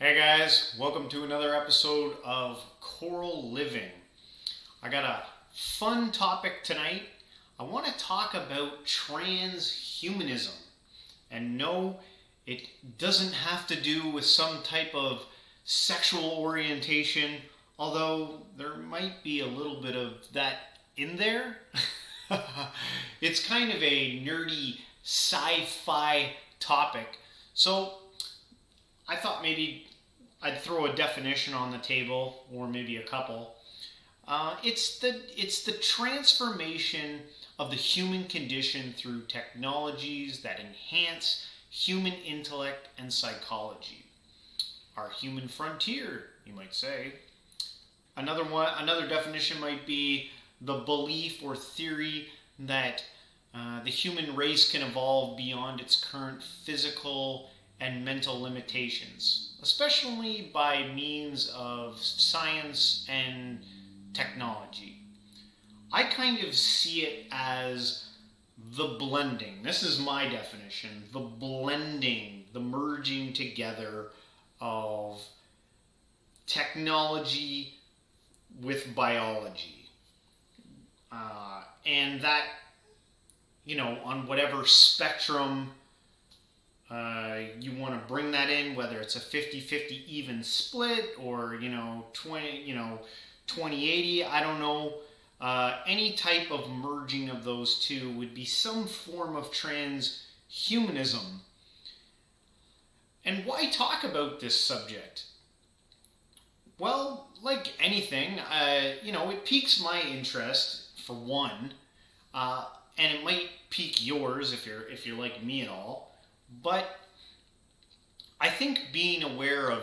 Hey guys, welcome to another episode of Coral Living. I got a fun topic tonight. I want to talk about transhumanism. And no, it doesn't have to do with some type of sexual orientation, although there might be a little bit of that in there. It's kind of a nerdy sci-fi topic. So I thought maybe I'd throw a definition on the table, or maybe a couple. It's the transformation of the human condition through technologies that enhance human intellect and psychology. Our human frontier, you might say. Another definition might be the belief or theory that the human race can evolve beyond its current physical and mental limitations, especially by means of science and technology. I kind of see it as the blending. This is my definition. The blending, the merging together of technology with biology. And that, on whatever spectrum you want to bring that in, whether it's a 50-50 even split or 20-80, I don't know. Any type of merging of those two would be some form of transhumanism. And why talk about this subject? Well, like anything, it piques my interest for one, and it might pique yours if you're like me at all. But I think being aware of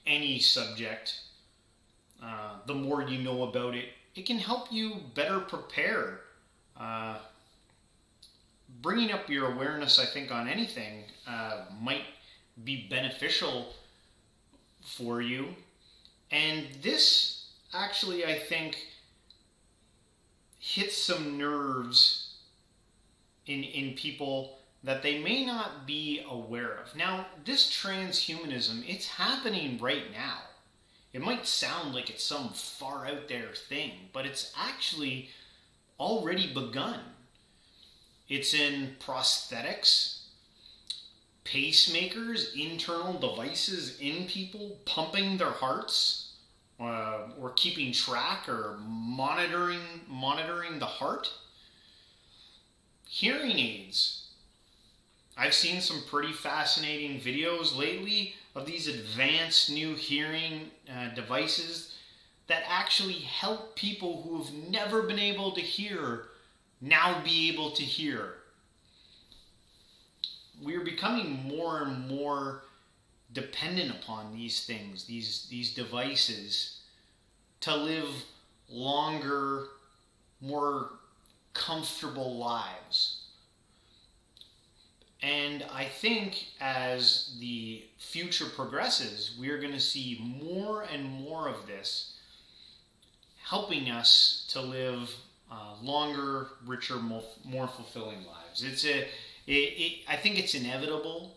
any subject, the more you know about it, it can help you better prepare. Bringing up your awareness, I think, on anything might be beneficial for you. And this actually, I think, hits some nerves in people that they may not be aware of. Now, this transhumanism, it's happening right now. It might sound like it's some far out there thing, but it's actually already begun. It's in prosthetics, pacemakers, internal devices in people, pumping their hearts, or keeping track or monitoring the heart. Hearing aids. I've seen some pretty fascinating videos lately of these advanced new hearing devices that actually help people who have never been able to hear now be able to hear. We're becoming more and more dependent upon these things, these devices, to live longer, more comfortable lives. And I think as the future progresses, we are going to see more and more of this helping us to live longer, richer, more fulfilling lives. I think it's inevitable.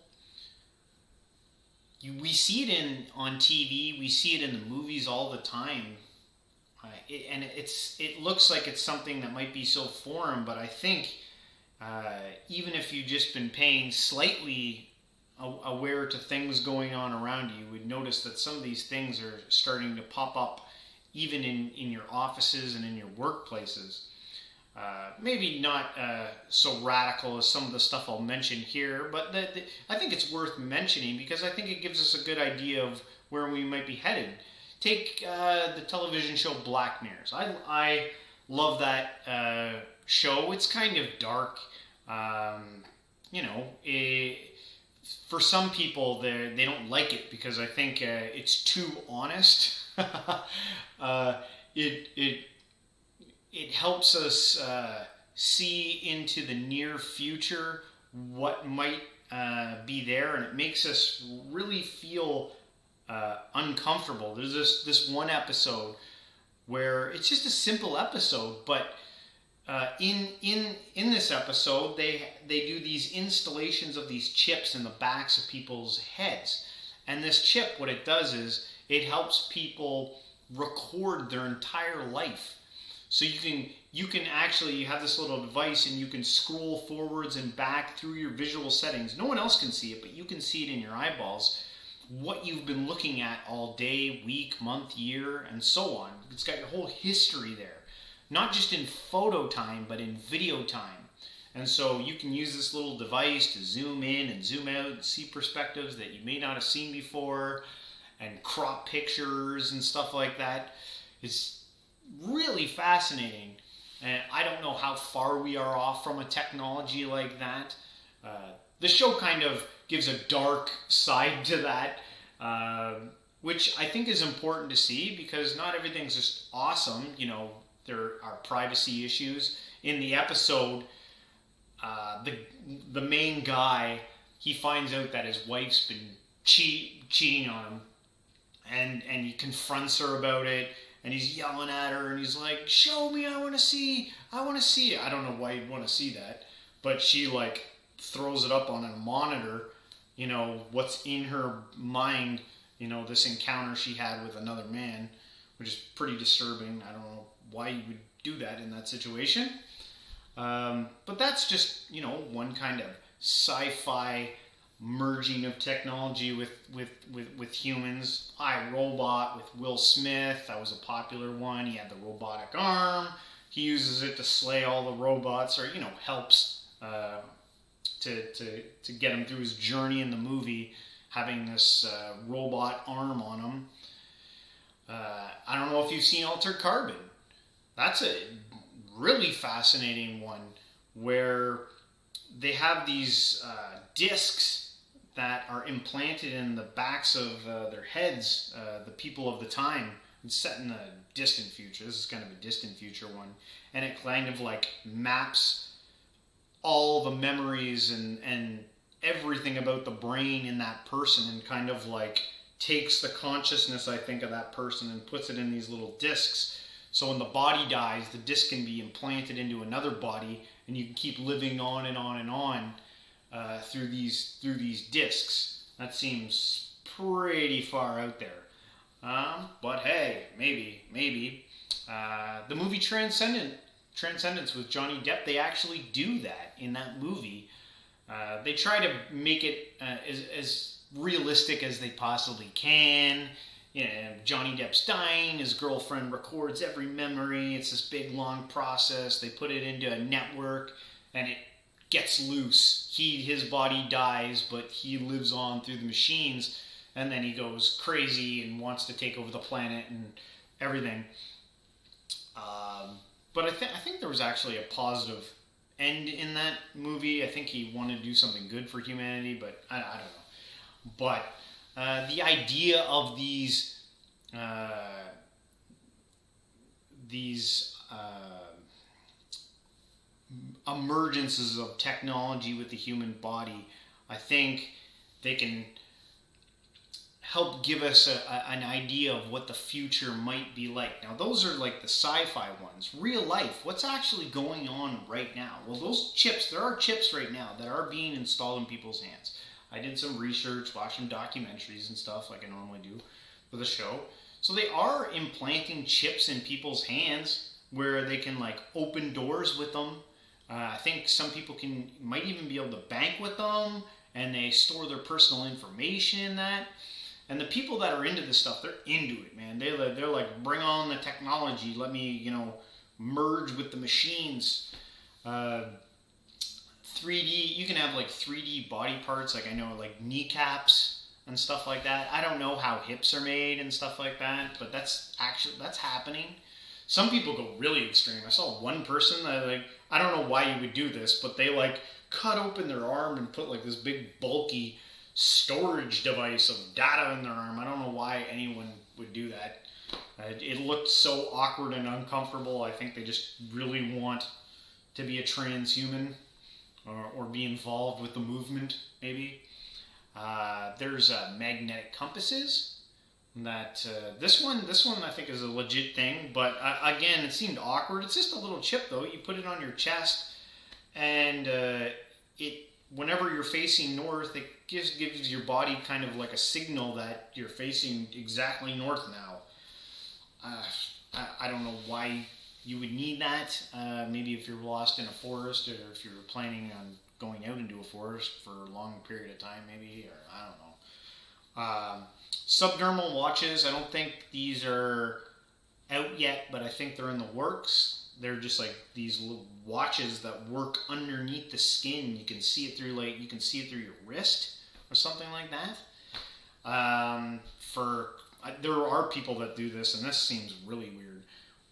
We see it on TV, we see it in the movies all the time. It looks like it's something that might be so foreign, but I think even if you've just been paying slightly aware to things going on around you, you would notice that some of these things are starting to pop up even in your offices and in your workplaces. Maybe not so radical as some of the stuff I'll mention here, but I think it's worth mentioning because I think it gives us a good idea of where we might be headed. Take the television show Black Mirrors. I love that show. It's kind of dark. For some people, they don't like it because I think it's too honest. It helps us see into the near future what might be there, and it makes us really feel uncomfortable. There's this one episode where it's just a simple episode, but in this episode they do these installations of these chips in the backs of people's heads, And this chip, what it does is it helps people record their entire life. So you can actually, you have this little device and you can scroll forwards and back through your visual settings. No one else can see it, but you can see it in your eyeballs, what you've been looking at all day, week, month, year, and so on. It's got your whole history there. Not just in photo time, but in video time. And so you can use this little device to zoom in and zoom out and see perspectives that you may not have seen before, and crop pictures and stuff like that. It's really fascinating. And I don't know how far we are off from a technology like that. The show kind of gives a dark side to that, which I think is important to see, because not everything's just awesome. You know, there are privacy issues. In the episode, the main guy, he finds out that his wife's been cheating on him, and he confronts her about it, and he's yelling at her, and he's like, "Show me, I want to see it." I don't know why you'd want to see that, but she like throws it up on a monitor, you know, what's in her mind, you know, this encounter she had with another man, which is pretty disturbing. I don't know why you would do that in that situation. But that's just, you know, one kind of sci-fi merging of technology with humans. I, Robot with Will Smith, that was a popular one. He had the robotic arm. He uses it to slay all the robots, or, you know, helps to get him through his journey in the movie, having this robot arm on him. I don't know if you've seen Altered Carbon. That's a really fascinating one, where they have these discs that are implanted in the backs of their heads, the people of the time. It's set in a distant future. This is kind of a distant future one. And it kind of like maps all the memories and everything about the brain in that person, and kind of like takes the consciousness, I think, of that person and puts it in these little discs. So when the body dies, the disc can be implanted into another body, and you can keep living on and on and on through these discs. That seems pretty far out there. But hey, maybe. The movie Transcendence with Johnny Depp, they actually do that in that movie. They try to make it as realistic as they possibly can. You know, Johnny Depp's dying, his girlfriend records every memory. It's this big, long process. They put it into a network, and it gets loose. His body dies, but he lives on through the machines, and then he goes crazy and wants to take over the planet and everything. But I think there was actually a positive end in that movie. I think he wanted to do something good for humanity, but I don't know. But the idea of these emergences of technology with the human body, I think they can help give us an idea of what the future might be like. Now, those are like the sci-fi ones. Real life, what's actually going on right now? Well, those chips, there are chips right now that are being installed in people's hands. I did some research, watched some documentaries and stuff like I normally do for the show. So they are implanting chips in people's hands where they can like open doors with them. I think some people might even be able to bank with them, and they store their personal information in that. And the people that are into this stuff, they're into it, man. They're like, bring on the technology. Let me, you know, merge with the machines. 3D, you can have like 3D body parts, like I know like kneecaps and stuff like that. I don't know how hips are made and stuff like that, but that's happening. Some people go really extreme. I saw one person that, like, I don't know why you would do this, but they like cut open their arm and put like this big bulky storage device of data in their arm. I don't know why anyone would do that. It looked so awkward and uncomfortable. I think they just really want to be a transhuman or be involved with the movement, maybe. There's magnetic compasses. That this one I think is a legit thing, but again, it seemed awkward. It's just a little chip though. You put it on your chest, and it whenever you're facing north, it gives your body kind of like a signal that you're facing exactly north now. I don't know why you would need that. Maybe if you're lost in a forest, or if you're planning on going out into a forest for a long period of time, maybe, or I don't know. Subdermal watches, I don't think these are out yet, but I think they're in the works. They're just like these little watches that work underneath the skin. You can see it through your wrist or something like that. There are people that do this, and this seems really weird,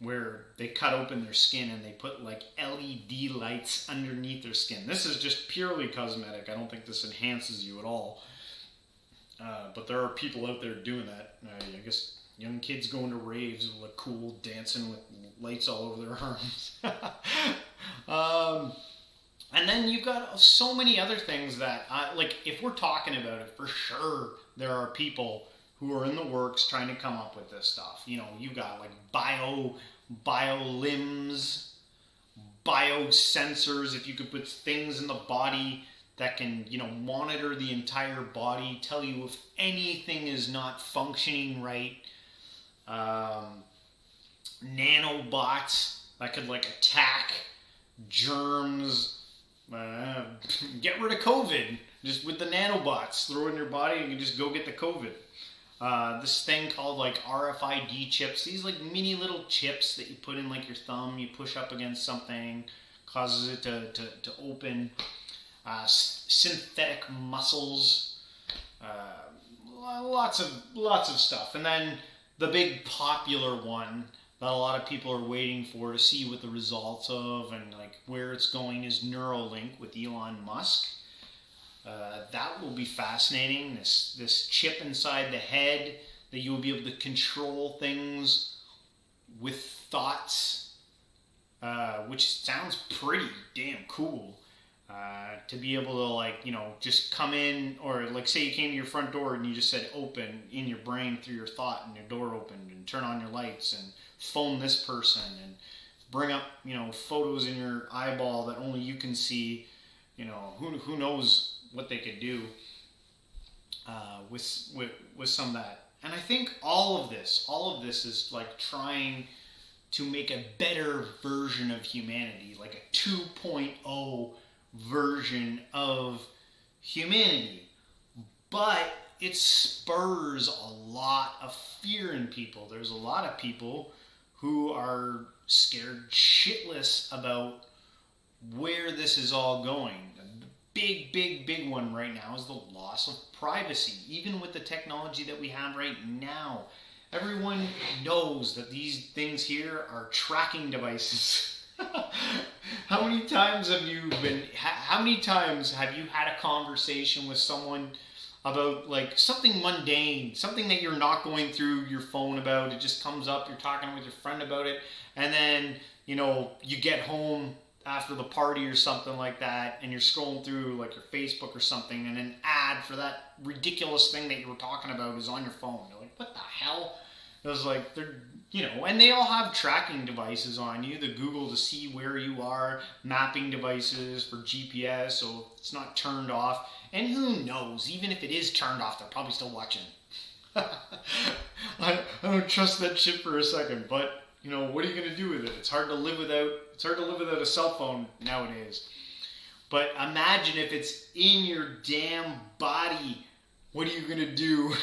where they cut open their skin and they put like LED lights underneath their skin. This is just purely cosmetic. I don't think this enhances you at all. But there are people out there doing that. I guess young kids going to raves look cool, dancing with lights all over their arms. And then you've got so many other things that, like, if we're talking about it, for sure there are people who are in the works trying to come up with this stuff. You know, you've got like biolimbs, biosensors. If you could put things in the body that can, monitor the entire body, tell you if anything is not functioning right. Nanobots that could like attack germs, get rid of COVID just with the nanobots. Throw it in your body and you can just go get the COVID. This thing called like RFID chips. These like mini little chips that you put in like your thumb. You push up against something, causes it to open. Synthetic muscles. Lots of stuff. And then the big popular one that a lot of people are waiting for to see what the results of and like where it's going is Neuralink with Elon Musk. That will be fascinating. This chip inside the head that you will be able to control things with thoughts, which sounds pretty damn cool. To be able to just come in, or like say you came to your front door and you just said open in your brain through your thought, and your door opened, and turn on your lights and phone this person and bring up photos in your eyeball that only you can see. Who knows what they could do with some of that. And I think all of this is like trying to make a better version of humanity, like a 2.0 version of humanity. But it spurs a lot of fear in people. There's a lot of people who are scared shitless about where this is all going. The big one right now is the loss of privacy. Even with the technology that we have right now, everyone knows that these things here are tracking devices. How many times have you had a conversation with someone about like something mundane, something that you're not going through your phone about? It just comes up, you're talking with your friend about it, and then you get home after the party or something like that, and you're scrolling through like your Facebook or something, and an ad for that ridiculous thing that you were talking about is on your phone. You're like, what the hell? It was like, and they all have tracking devices on you, the Google to see where you are, mapping devices for GPS, so it's not turned off. And who knows, even if it is turned off, they're probably still watching. I don't trust that shit for a second, but what are you going to do with it? It's hard to live without a cell phone nowadays. But imagine if it's in your damn body. What are you going to do?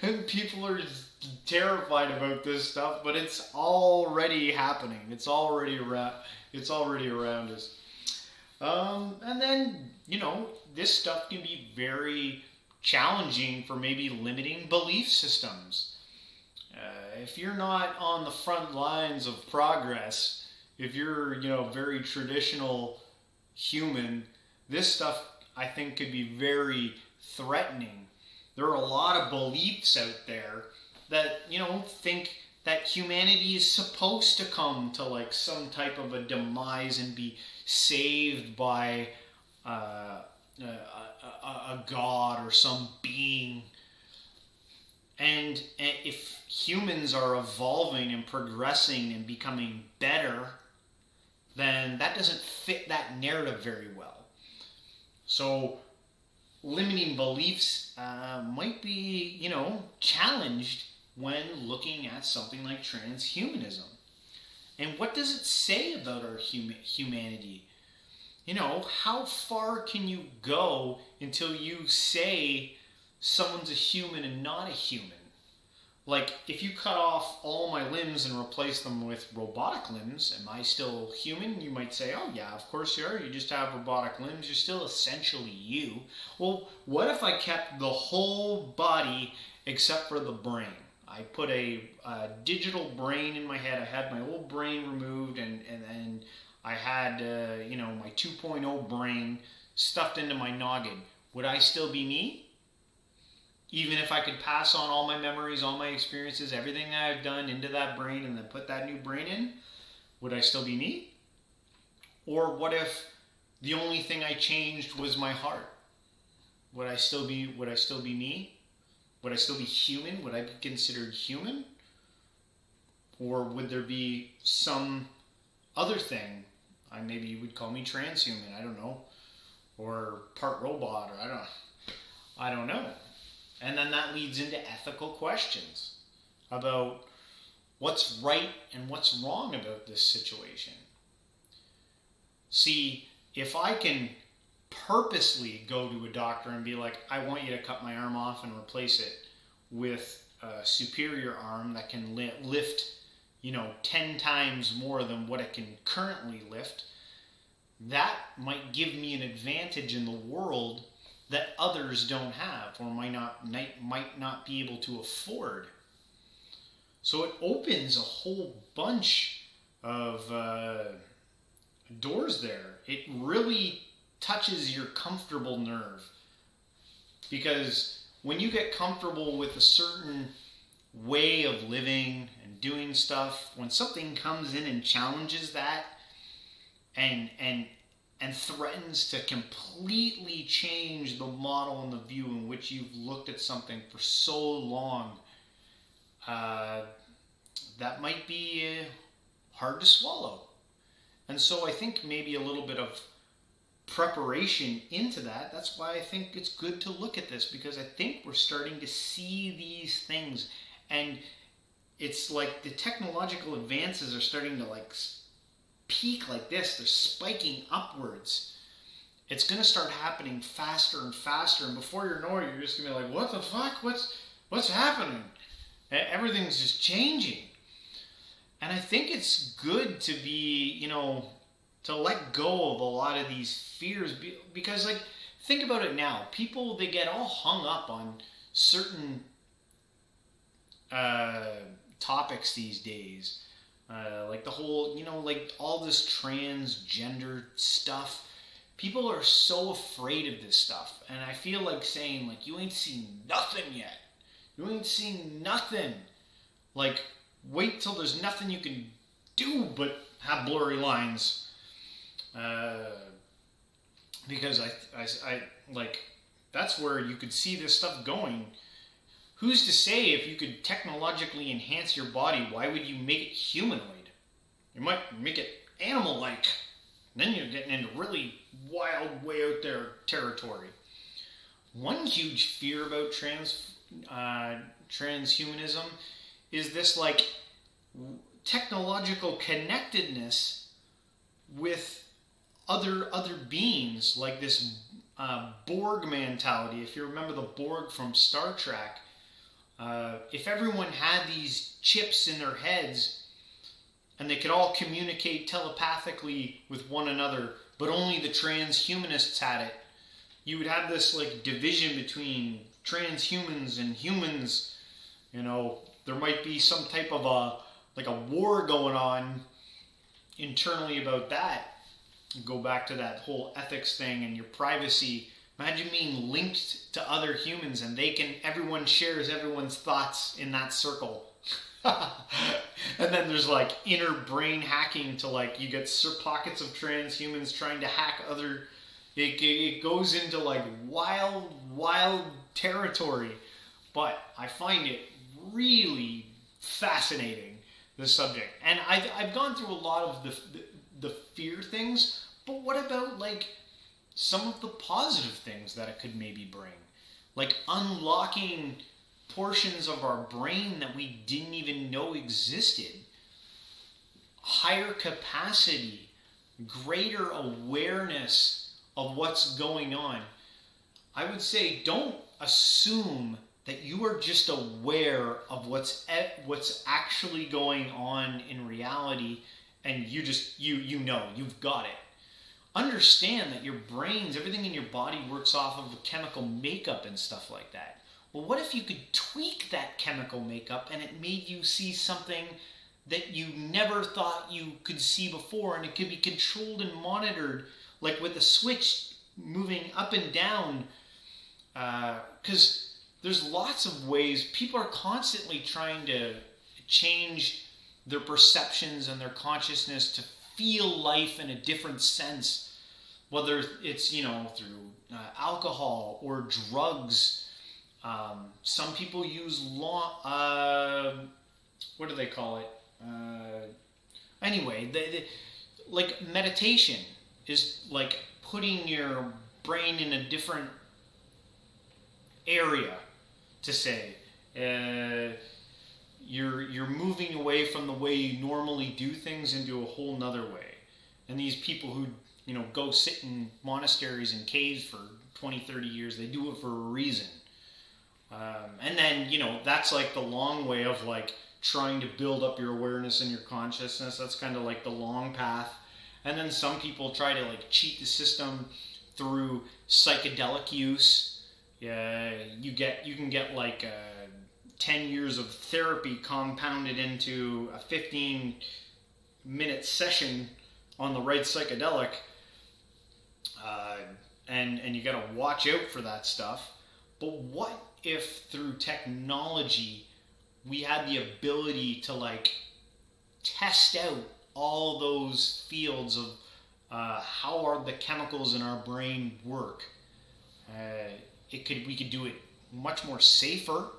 And people are terrified about this stuff, but it's already happening. It's already around us. And then, this stuff can be very challenging for maybe limiting belief systems. If you're not on the front lines of progress, if you're, very traditional human, this stuff I think could be very threatening. There are a lot of beliefs out there that, think that humanity is supposed to come to like some type of a demise and be saved by a god or some being. And if humans are evolving and progressing and becoming better, then that doesn't fit that narrative very well. So limiting beliefs might be, challenged when looking at something like transhumanism. And what does it say about our humanity? How far can you go until you say someone's a human and not a human? Like, if you cut off all my limbs and replace them with robotic limbs, am I still human? You might say, oh yeah, of course you are. You just have robotic limbs. You're still essentially you. Well, what if I kept the whole body except for the brain? I put a digital brain in my head. I had my old brain removed, and I had, my 2.0 brain stuffed into my noggin. Would I still be me? Even if I could pass on all my memories, all my experiences, everything that I've done into that brain and then put that new brain in, would I still be me? Or what if the only thing I changed was my heart? Would I still be me? Would I still be human? Would I be considered human? Or would there be some other thing? Maybe you would call me transhuman, I don't know. Or part robot, or I don't know. And then that leads into ethical questions about what's right and what's wrong about this situation. See, if I can purposely go to a doctor and be like, I want you to cut my arm off and replace it with a superior arm that can lift, 10 times more than what it can currently lift, that might give me an advantage in the world that others don't have or might not be able to afford. So it opens a whole bunch of doors there. It really touches your comfortable nerve, because when you get comfortable with a certain way of living and doing stuff, when something comes in and challenges that and threatens to completely change the model and the view in which you've looked at something for so long, that might be hard to swallow. And so I think maybe a little bit of preparation into that. That's why I think it's good to look at this, because I think we're starting to see these things, and it's like the technological advances are starting to peak like this. They're spiking upwards. It's going to start happening faster and faster, and before you know it, you're just going to be like, what the fuck? What's happening? Everything's just changing. And I think it's good to be, to let go of a lot of these fears, because think about it now. People, they get all hung up on certain topics these days. Like the whole, all this transgender stuff. People are so afraid of this stuff. And I feel like saying, you ain't seen nothing yet. You ain't seen nothing. Wait till there's nothing you can do but have blurry lines. Because I that's where you could see this stuff going. Who's to say if you could technologically enhance your body, why would you make it humanoid? You might make it animal-like. Then you're getting into really wild, way out there territory. One huge fear about transhumanism is this technological connectedness with other beings, like this Borg mentality. If you remember the Borg from Star Trek, if everyone had these chips in their heads and they could all communicate telepathically with one another, but only the transhumanists had it, you would have this division between transhumans and humans. There might be some type of a war going on internally about that. Go back to that whole ethics thing and your privacy. Imagine being linked to other humans and everyone shares everyone's thoughts in that circle. And then there's inner brain hacking to you get pockets of transhumans trying to hack other. It goes into wild territory. But I find it really fascinating, this subject. And I've gone through a lot of the fear things, but what about some of the positive things that it could maybe bring. Like unlocking portions of our brain that we didn't even know existed. Higher capacity, greater awareness of what's going on. I would say don't assume that you are just aware of what's actually going on in reality, and you know, you've got it. Understand that your brains, everything in your body works off of a chemical makeup and stuff like that. Well, what if you could tweak that chemical makeup and it made you see something that you never thought you could see before, and it could be controlled and monitored, like with a switch moving up and down, because there's lots of ways. People are constantly trying to change their perceptions and their consciousness to feel life in a different sense, whether it's, you know, through alcohol or drugs. Some people use what do they call it? Anyway, like meditation is like putting your brain in a different area, to say you're moving away from the way you normally do things into a whole nother way. And these people who, you know, go sit in monasteries and caves for 20-30 years, they do it for a reason. And then, you know, that's like the long way of like trying to build up your awareness and your consciousness. That's kind of like the long path. And then some people try to like cheat the system through psychedelic use. Yeah, you can get like 10 years of therapy compounded into a 15-minute session on the right psychedelic, and you got to watch out for that stuff. But what if through technology we had the ability to like test out all those fields of how are the chemicals in our brain work? We could do it much more safer,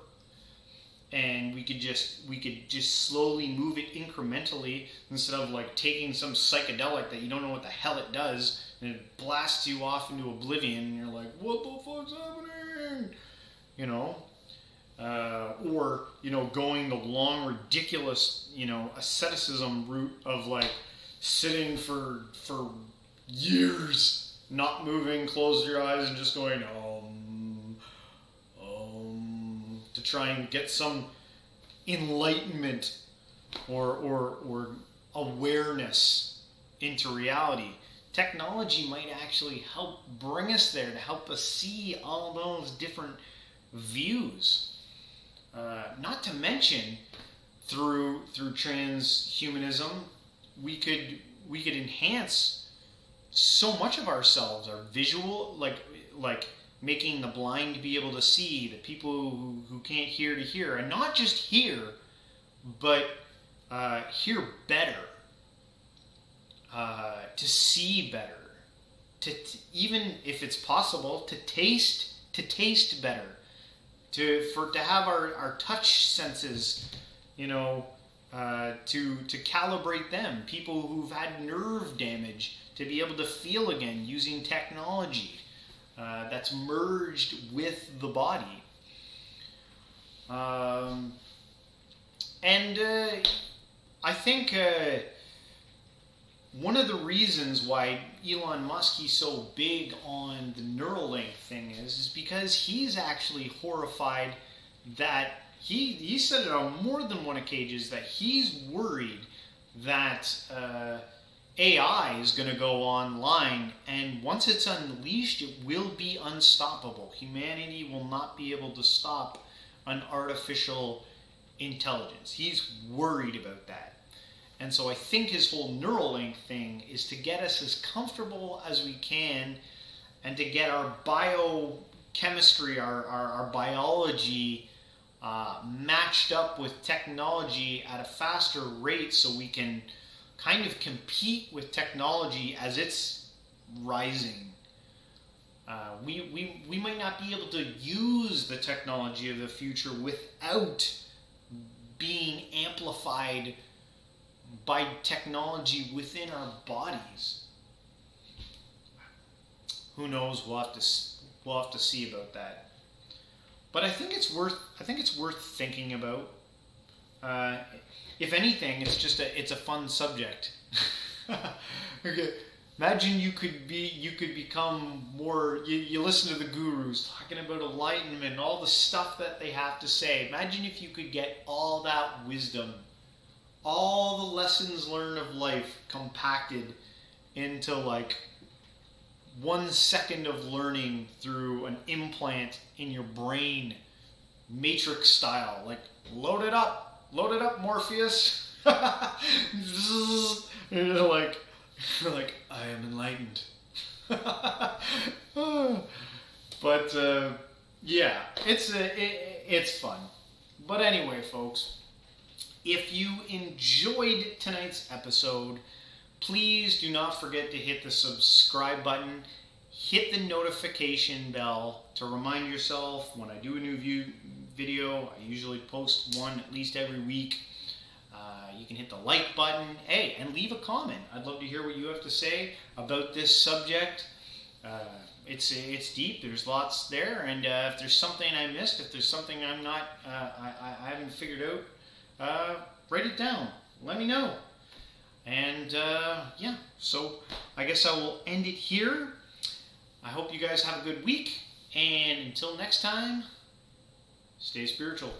and we could just slowly move it incrementally, instead of like taking some psychedelic that you don't know what the hell it does and it blasts you off into oblivion and you're like, what the fuck's happening? You know? Or, you know, going the long, ridiculous, you know, asceticism route of like sitting for years, not moving, close your eyes and just going, to try and get some enlightenment or awareness into reality. Technology might actually help bring us there, to help us see all those different views. Not to mention, through transhumanism, we could enhance so much of ourselves, our visual, like making the blind be able to see, the people who can't hear to hear, and not just hear, but hear better, to see better, to even if it's possible to taste better, to have our touch senses, you know, to calibrate them. People who've had nerve damage to be able to feel again using technology that's merged with the body. And I think one of the reasons why Elon Musk is so big on the Neuralink thing is because he's actually horrified that he said it on more than one occasion, that he's worried that AI is going to go online, and once it's unleashed, it will be unstoppable. Humanity will not be able to stop an artificial intelligence. He's worried about that. And so I think his whole Neuralink thing is to get us as comfortable as we can, and to get our biochemistry, our biology matched up with technology at a faster rate, so we can kind of compete with technology as it's rising. We might not be able to use the technology of the future without being amplified by technology within our bodies. who knows? We'll have to see about that. But I think it's worth thinking about. If anything, it's a fun subject. Okay. Imagine you could become more. You listen to the gurus talking about enlightenment, all the stuff that they have to say. Imagine if you could get all that wisdom, all the lessons learned of life compacted into like 1 second of learning through an implant in your brain, Matrix style. Like load it up, Morpheus. You're like I am enlightened. But yeah, it's fun. But anyway, folks, if you enjoyed tonight's episode, please do not forget to hit the subscribe button, hit the notification bell to remind yourself when I do a new video. I usually post one at least every week. You can hit the like button, and leave a comment. I'd love to hear what you have to say about this subject. It's deep. There's lots there, and if there's something I missed, if there's something I'm not, I haven't figured out, write it down. Let me know. And yeah, so I guess I will end it here. I hope you guys have a good week, and until next time, stay spiritual.